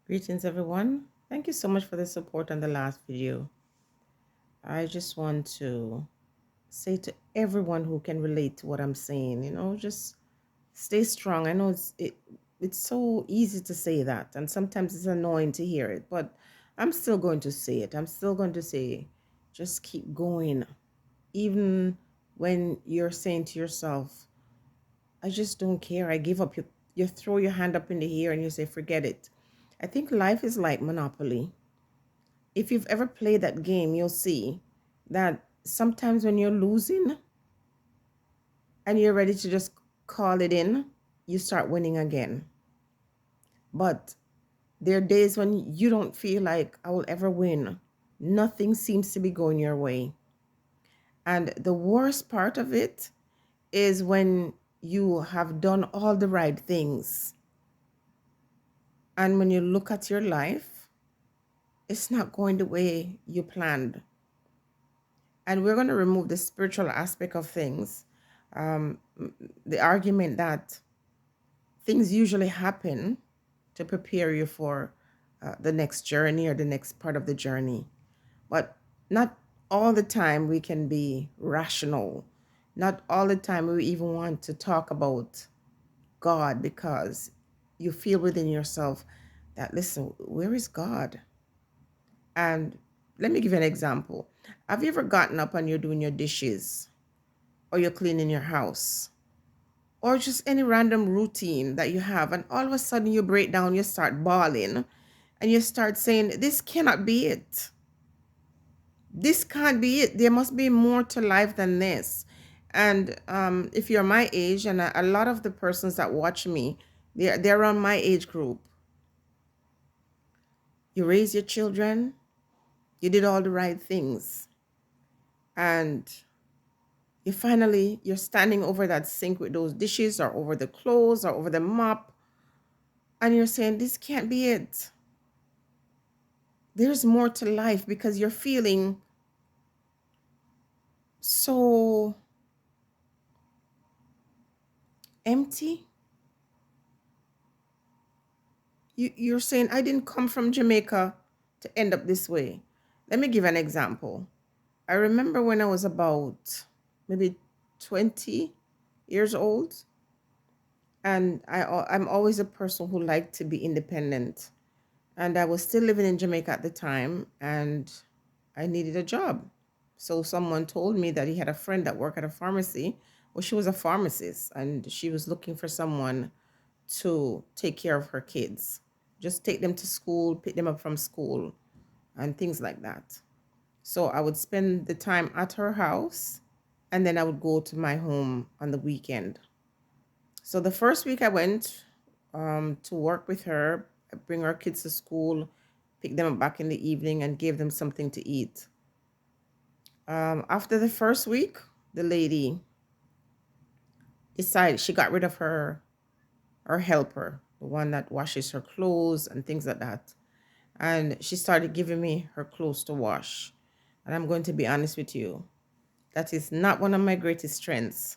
Greetings, everyone. Thank you so much for the support on the last video. I just want to say to everyone who can relate to what I'm saying, just stay strong. I know it's so easy to say that, and sometimes it's annoying to hear it, but I'm still going to say it. I'm still going to say, just keep going, even when you're saying to yourself, I just don't care. I give up. You throw your hand up in the air and you say, forget it. I think life is like Monopoly. If you've ever played that game, you'll see that sometimes when you're losing and you're ready to just call it in, you start winning again. But there are days when you don't feel like I will ever win. Nothing seems to be going your way. And the worst part of it is when you have done all the right things. And when you look at your life, it's not going the way you planned. And we're going to remove the spiritual aspect of things. Um, the argument that things usually happen to prepare you for the next journey or the next part of the journey. But not all the time we can be rational. Not all the time we even want to talk about God because you feel within yourself that, listen, where is God? And let me give you an example. Have you ever gotten up and you're doing your dishes or you're cleaning your house or just any random routine that you have, and all of a sudden you break down, you start bawling, and you start saying, this cannot be it. This can't be it. There must be more to life than this. And if you're my age, and a lot of the persons that watch me, they're on my age group. You raise your children, you did all the right things, and you're standing over that sink with those dishes or over the clothes or over the mop, and you're saying, this can't be it. There's more to life, because you're feeling so empty. You're saying, I didn't come from Jamaica to end up this way. Let me give an example. I remember when I was about maybe 20 years old, and I'm always a person who liked to be independent. And I was still living in Jamaica at the time, and I needed a job. So someone told me that he had a friend that worked at a pharmacy. Well, she was a pharmacist, and she was looking for someone to take care of her kids. Just take them to school, pick them up from school, and things like that. So I would spend the time at her house, and then I would go to my home on the weekend. So the first week I went to work with her, bring her kids to school, pick them up back in the evening, and gave them something to eat. After the first week, the lady decided she got rid of her helper, the one that washes her clothes and things like that. And she started giving me her clothes to wash. And I'm going to be honest with you, that is not one of my greatest strengths.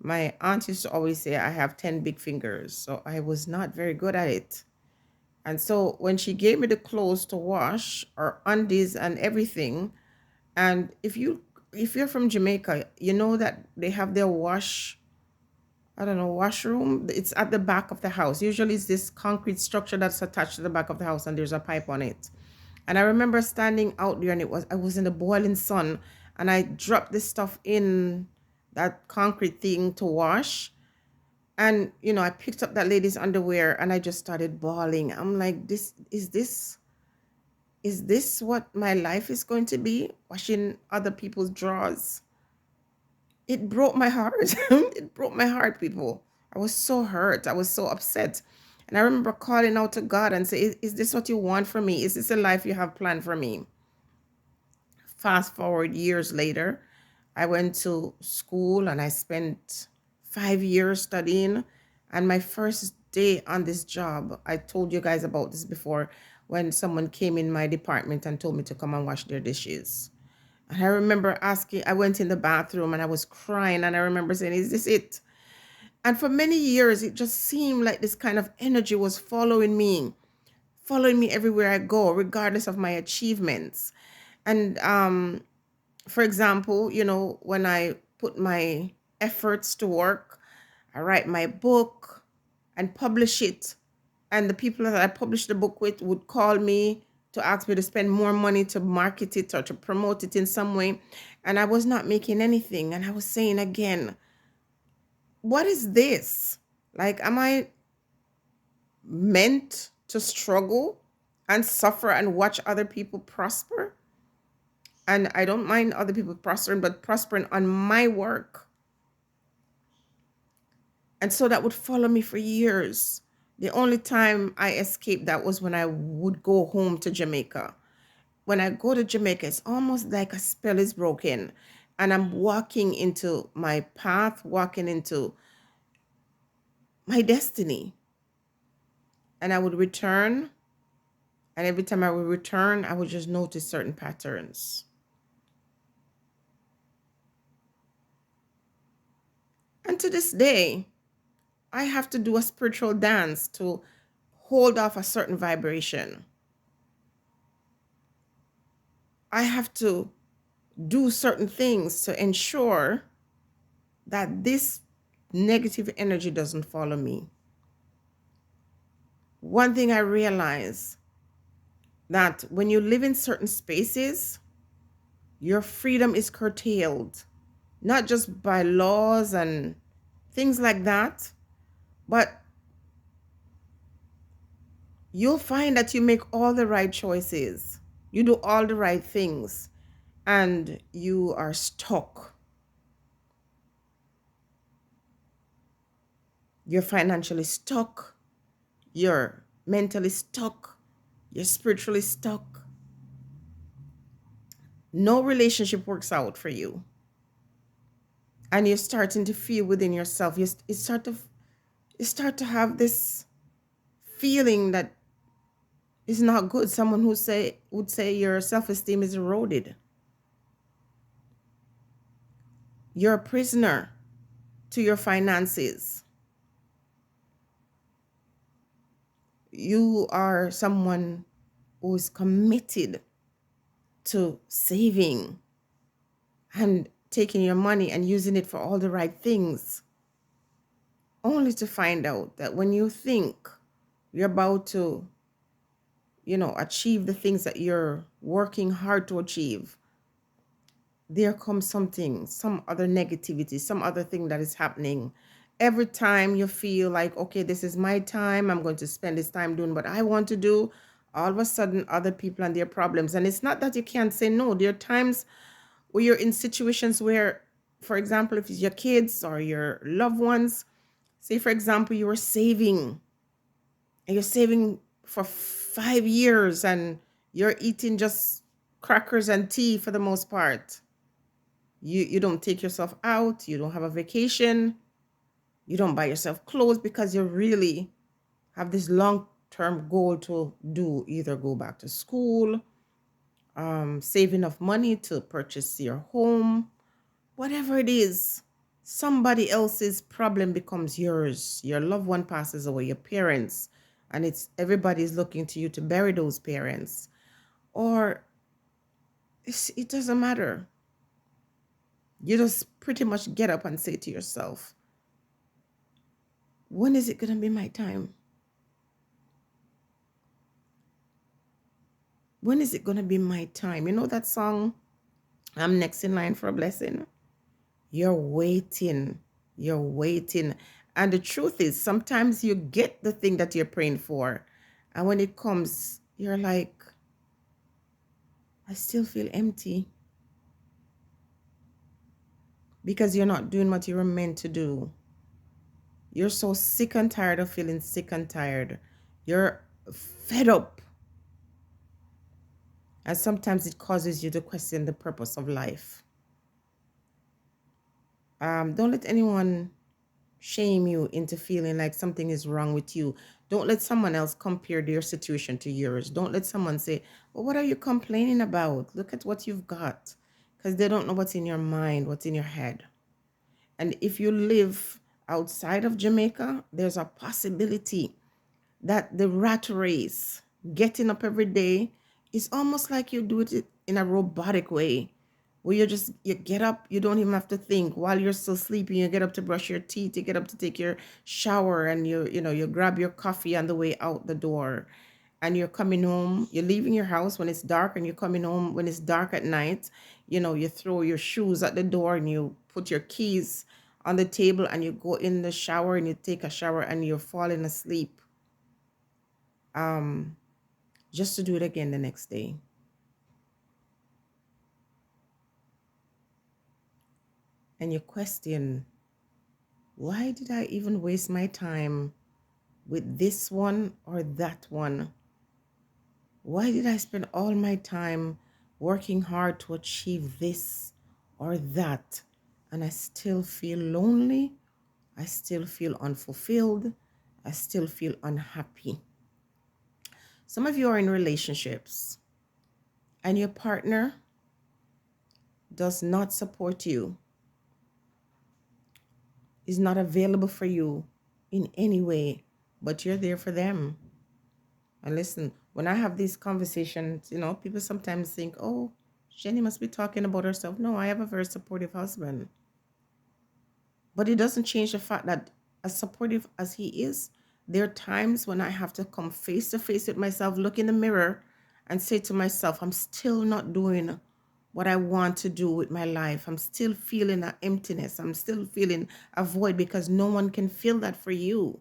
My aunt used to always say I have 10 big fingers, so I was not very good at it. And so when she gave me the clothes to wash, or undies and everything, and if you're from Jamaica, you know that they have their I don't know, washroom. It's at the back of the house. Usually it's this concrete structure that's attached to the back of the house, and there's a pipe on it. And I remember standing out there, and I was in the boiling sun, and I dropped this stuff in that concrete thing to wash. And I picked up that lady's underwear, and I just started bawling. I'm like, this what my life is going to be? Washing other people's drawers. It broke my heart. It broke my heart, people. I was so hurt. I was so upset. And I remember calling out to God and say, is this what you want for me? Is this a life you have planned for me? Fast forward years later, I went to school and I spent 5 years studying. And my first day on this job, I told you guys about this before, when someone came in my department and told me to come and wash their dishes. And I remember asking, I went in the bathroom and I was crying. And I remember saying, is this it? And for many years, it just seemed like this kind of energy was following me. following me everywhere I go, regardless of my achievements. And for example, when I put my efforts to work, I write my book and publish it. And the people that I published the book with would call me to ask me to spend more money to market it or to promote it in some way. And I was not making anything. And I was saying again, what is this? Like, am I meant to struggle and suffer and watch other people prosper? And I don't mind other people prospering, but prospering on my work. And so that would follow me for years. The only time I escaped that was when I would go home to Jamaica. When I go to Jamaica, it's almost like a spell is broken and I'm walking into my path, walking into my destiny. And I would return. And every time I would return, I would just notice certain patterns. And to this day, I have to do a spiritual dance to hold off a certain vibration. I have to do certain things to ensure that this negative energy doesn't follow me. One thing I realize that when you live in certain spaces, your freedom is curtailed, not just by laws and things like that, but you'll find that you make all the right choices. You do all the right things and you are stuck. You're financially stuck. You're mentally stuck. You're spiritually stuck. No relationship works out for you. And you're starting to feel within yourself, you start to have this feeling that is not good. Someone would say your self-esteem is eroded. You're a prisoner to your finances. You are someone who is committed to saving and taking your money and using it for all the right things, only to find out that when you think you're about to, achieve the things that you're working hard to achieve, there comes something, some other negativity, some other thing that is happening. Every time you feel like, okay, this is my time, I'm going to spend this time doing what I want to do, all of a sudden other people and their problems. And it's not that you can't say no. There are times where you're in situations where, for example, if it's your kids or your loved ones, say, for example, you were saving and you're saving for 5 years and you're eating just crackers and tea for the most part. You don't take yourself out, you don't have a vacation, you don't buy yourself clothes because you really have this long-term goal to do, either go back to school, save enough money to purchase your home, whatever it is. Somebody else's problem becomes yours. Your loved one passes away, your parents, and it's everybody's looking to you to bury those parents. Or it doesn't matter. You just pretty much get up and say to yourself, when is it going to be my time? When is it going to be my time? You know that song, I'm next in line for a blessing? You're waiting. You're waiting. And the truth is, sometimes you get the thing that you're praying for. And when it comes, you're like, I still feel empty. Because you're not doing what you were meant to do. You're so sick and tired of feeling sick and tired. You're fed up. And sometimes it causes you to question the purpose of life. Don't let anyone shame you into feeling like something is wrong with you. Don't let someone else compare their situation to yours. Don't let someone say, well, what are you complaining about? Look at what you've got. Because they don't know what's in your mind, what's in your head. And if you live outside of Jamaica, there's a possibility that the rat race getting up every day, it's almost like you do it in a robotic way, where you get up, you don't even have to think while you're still sleeping. You get up to brush your teeth, you get up to take your shower, and you grab your coffee on the way out the door, and you're coming home, you're leaving your house when it's dark, and you're coming home when it's dark at night. You throw your shoes at the door, and you put your keys on the table, and you go in the shower, and you take a shower, and you're falling asleep, um just to do it again the next day. And you question, why did I even waste my time with this one or that one? Why did I spend all my time working hard to achieve this or that? And I still feel lonely. I still feel unfulfilled. I still feel unhappy. Some of you are in relationships and your partner does not support you, is not available for you in any way, but you're there for them. And listen, when I have these conversations, people sometimes think, oh, Jenny must be talking about herself. No, I have a very supportive husband. But it doesn't change the fact that, as supportive as he is, there are times when I have to come face to face with myself, look in the mirror, and say to myself, I'm still not doing what I want to do with my life. I'm still feeling an emptiness. I'm still feeling a void because no one can fill that for you.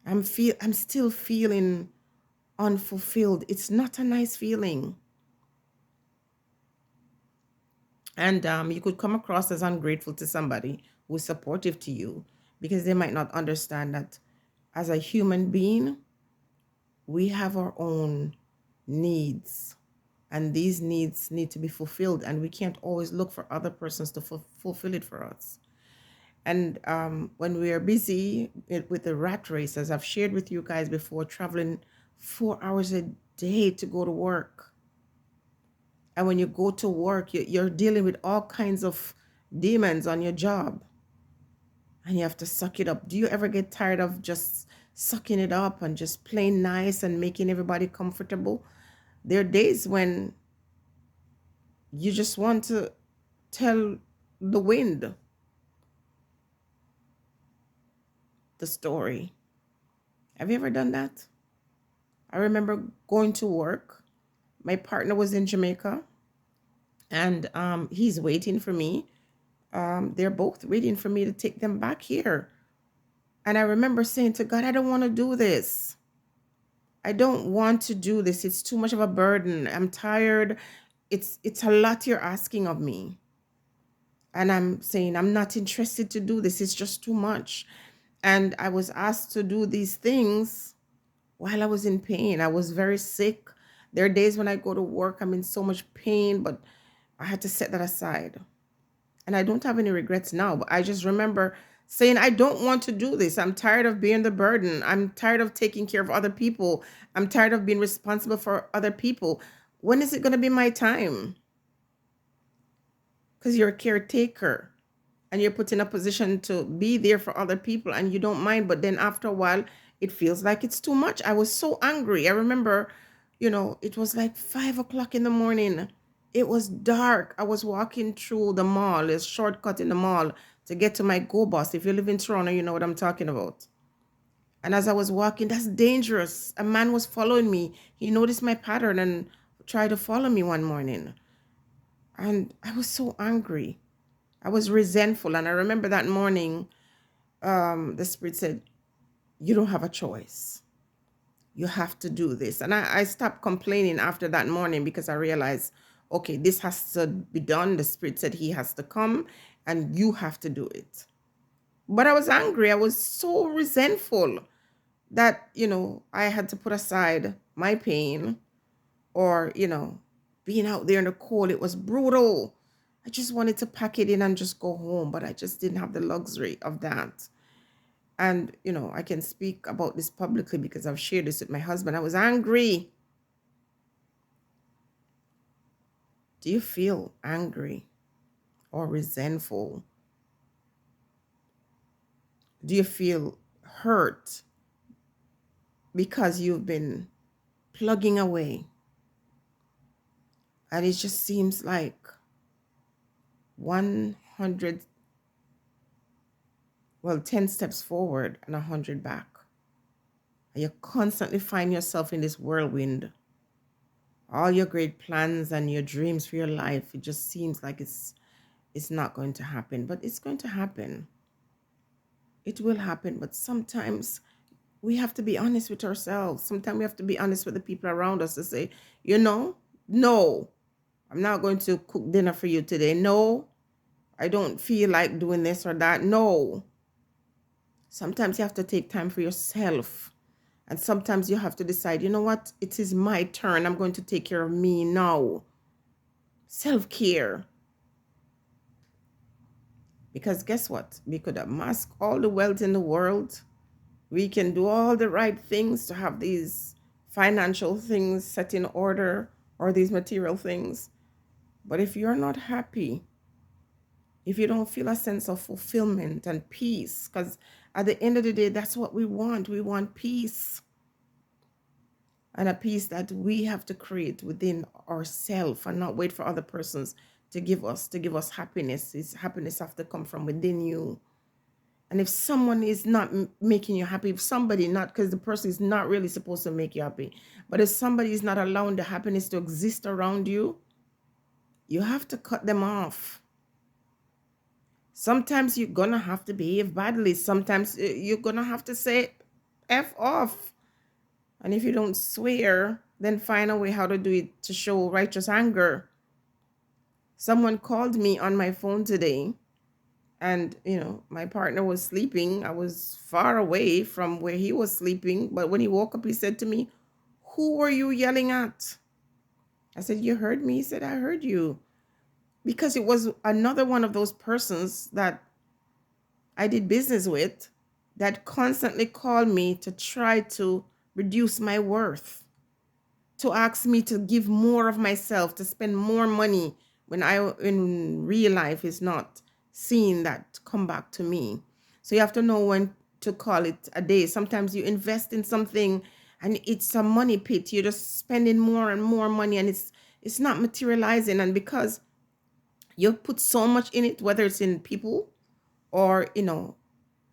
I'm still feeling unfulfilled. It's not a nice feeling. And you could come across as ungrateful to somebody who's supportive to you, because they might not understand that as a human being, we have our own needs, and these needs need to be fulfilled, and we can't always look for other persons to fulfill it for us. And when we are busy with the rat race, as I've shared with you guys before, traveling 4 hours a day to go to work, and when you go to work, you're dealing with all kinds of demons on your job, and you have to suck it up. Do you ever get tired of just sucking it up and just playing nice and making everybody comfortable? There are days when you just want to tell the wind the story. Have you ever done that? I remember going to work. My partner was in Jamaica, and he's waiting for me. They're both waiting for me to take them back here. And I remember saying to God, I don't want to do this. I don't want to do this. It's too much of a burden. I'm tired. It's a lot you're asking of me. And I'm saying I'm not interested to do this. It's just too much. And I was asked to do these things while I was in pain. I was very sick. There are days when I go to work, I'm in so much pain, but I had to set that aside. And I don't have any regrets now, but I just remember saying, I don't want to do this. I'm tired of being the burden. I'm tired of taking care of other people. I'm tired of being responsible for other people. When is it going to be my time? Because you're a caretaker and you're put in a position to be there for other people and you don't mind. But then after a while, it feels like it's too much. I was so angry. I remember, it was like 5 o'clock in the morning. It was dark. I was walking through the mall, a shortcut in the mall to get to my Go Bus. If you live in Toronto, you know what I'm talking about. And as I was walking, that's dangerous. A man was following me. He noticed my pattern and tried to follow me one morning. And I was so angry. I was resentful. And I remember that morning, the Spirit said, you don't have a choice. You have to do this. And I stopped complaining after that morning because I realized, okay, this has to be done. The Spirit said he has to come and you have to do it. But I was angry. I was so resentful that, I had to put aside my pain or, being out there in the cold. It was brutal. I just wanted to pack it in and just go home, but I just didn't have the luxury of that. And, I can speak about this publicly because I've shared this with my husband. I was angry. Do you feel angry or resentful? Do you feel hurt because you've been plugging away, and it just seems like 100, well, 10 steps forward and 100 back. And you constantly find yourself in this whirlwind. All your great plans and your dreams for your life, it just seems like it's not going to happen, but it's going to happen. It will happen, but sometimes we have to be honest with ourselves. Sometimes we have to be honest with the people around us to say, no, I'm not going to cook dinner for you today. No, I don't feel like doing this or that. No. Sometimes you have to take time for yourself. And sometimes you have to decide, you know what? It is my turn. I'm going to take care of me now. Self-care. Because guess what? We could amass all the wealth in the world. We can do all the right things to have these financial things set in order or these material things. But if you're not happy, if you don't feel a sense of fulfillment and peace, because at the end of the day, that's what we want. We want peace. And a peace that we have to create within ourselves and not wait for other persons to give us happiness. Happiness have to come from within you. And if someone is not making you happy, if somebody not, because the person is not really supposed to make you happy, but if somebody is not allowing the happiness to exist around you, you have to cut them off. Sometimes you're gonna have to behave badly. Sometimes you're gonna have to say F off. And if you don't swear, then find a way how to do it to show righteous anger. Someone called me on my phone today, and my partner was sleeping. I was far away from where he was sleeping, but when he woke up, he said to me, "Who were you yelling at?" I said, "You heard me?" He said, "I heard you." Because it was another one of those persons that I did business with that constantly called me to try to reduce my worth, to ask me to give more of myself, to spend more money when I in real life is not seeing that come back to me. So you have to know when to call it a day. Sometimes you invest in something and it's a money pit. You're just spending more and more money and it's not materializing. And because you put so much in it, whether it's in people or in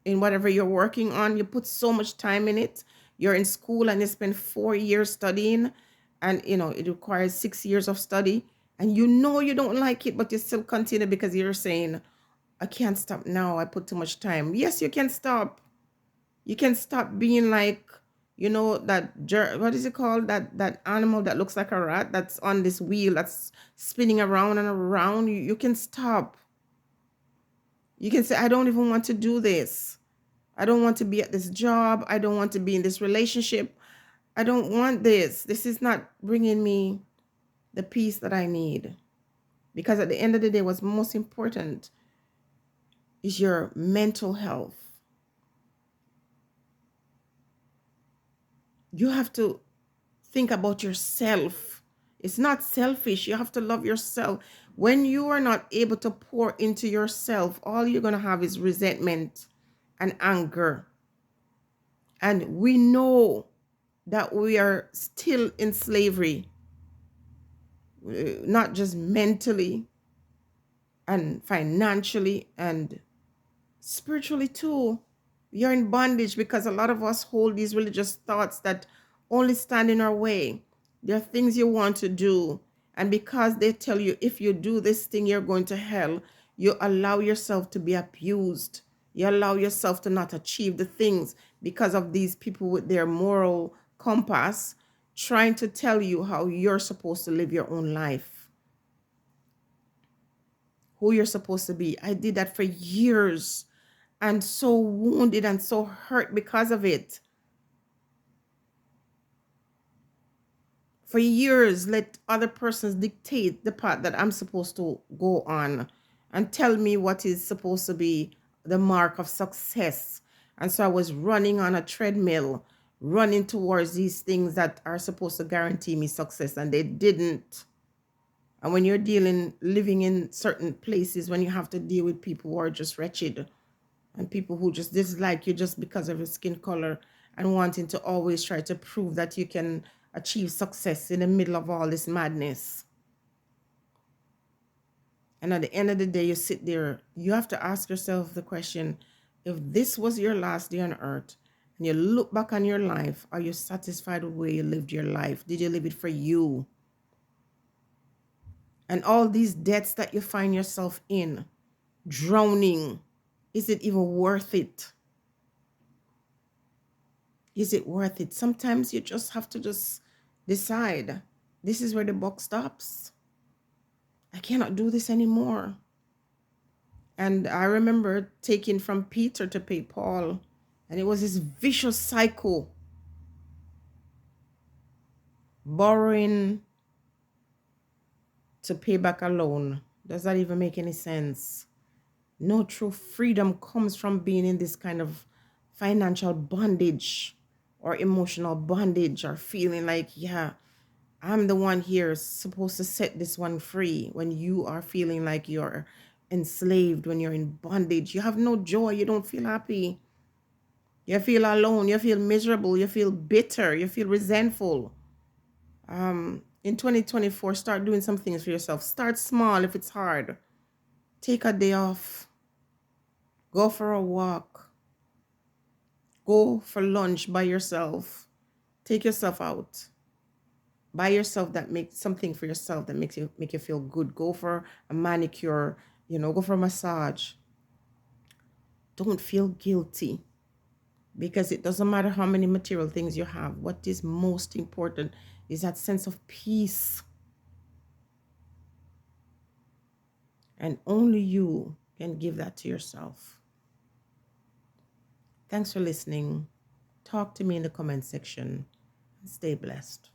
whatever you're working on, you put so much time in it. You're in school and you spend 4 years studying, and it requires 6 years of study, and you don't like it, but you still continue because you're saying, I can't stop now, I put too much time. Yes, you can stop. You can stop being like, what is it called, that animal that looks like a rat that's on this wheel that's spinning around and around. You can stop. You can say, I don't even want to do this. I don't want to be at this job. I don't want to be in this relationship. I don't want this. This is not bringing me the peace that I need. Because at the end of the day, what's most important is your mental health. You have to think about yourself. It's not selfish. You have to love yourself. When you are not able to pour into yourself, all you're going to have is resentment and anger. And we know that we are still in slavery, not just mentally and financially and spiritually too. You're in bondage because a lot of us hold these religious thoughts that only stand in our way. There are things you want to do, and because they tell you if you do this thing you're going to hell, you allow yourself to be abused. You allow yourself to not achieve the things because of these people with their moral compass trying to tell you how you're supposed to live your own life, who you're supposed to be. I did that for years and so wounded and so hurt because of it. For years, let other persons dictate the path that I'm supposed to go on and tell me what is supposed to be the mark of success. And so I was running on a treadmill, running towards these things that are supposed to guarantee me success, and they didn't. And when you're living in certain places, when you have to deal with people who are just wretched and people who just dislike you just because of your skin color, and wanting to always try to prove that you can achieve success in the middle of all this madness. And at the end of the day, you sit there, you have to ask yourself the question, if this was your last day on earth and you look back on your life, are you satisfied with the way you lived your life? Did you live it for you? And all these debts that you find yourself in, drowning, is it even worth it? Is it worth it? Sometimes you just have to just decide, this is where the buck stops. I cannot do this anymore. And I remember taking from Peter to pay Paul, and it was this vicious cycle, borrowing to pay back a loan. Does that even make any sense? No true freedom comes from being in this kind of financial bondage or emotional bondage, or feeling like, yeah, I'm the one here supposed to set this one free, when you are feeling like you're enslaved, when you're in bondage. You have no joy, you don't feel happy. You feel alone, you feel miserable, you feel bitter, you feel resentful. In 2024, start doing some things for yourself. Start small if it's hard. Take a day off. Go for a walk. Go for lunch by yourself. Take yourself out. Buy yourself that makes something for yourself that make you feel good. Go for a manicure, go for a massage. Don't feel guilty, because it doesn't matter how many material things you have. What is most important is that sense of peace. And only you can give that to yourself. Thanks for listening. Talk to me in the comment section. Stay blessed.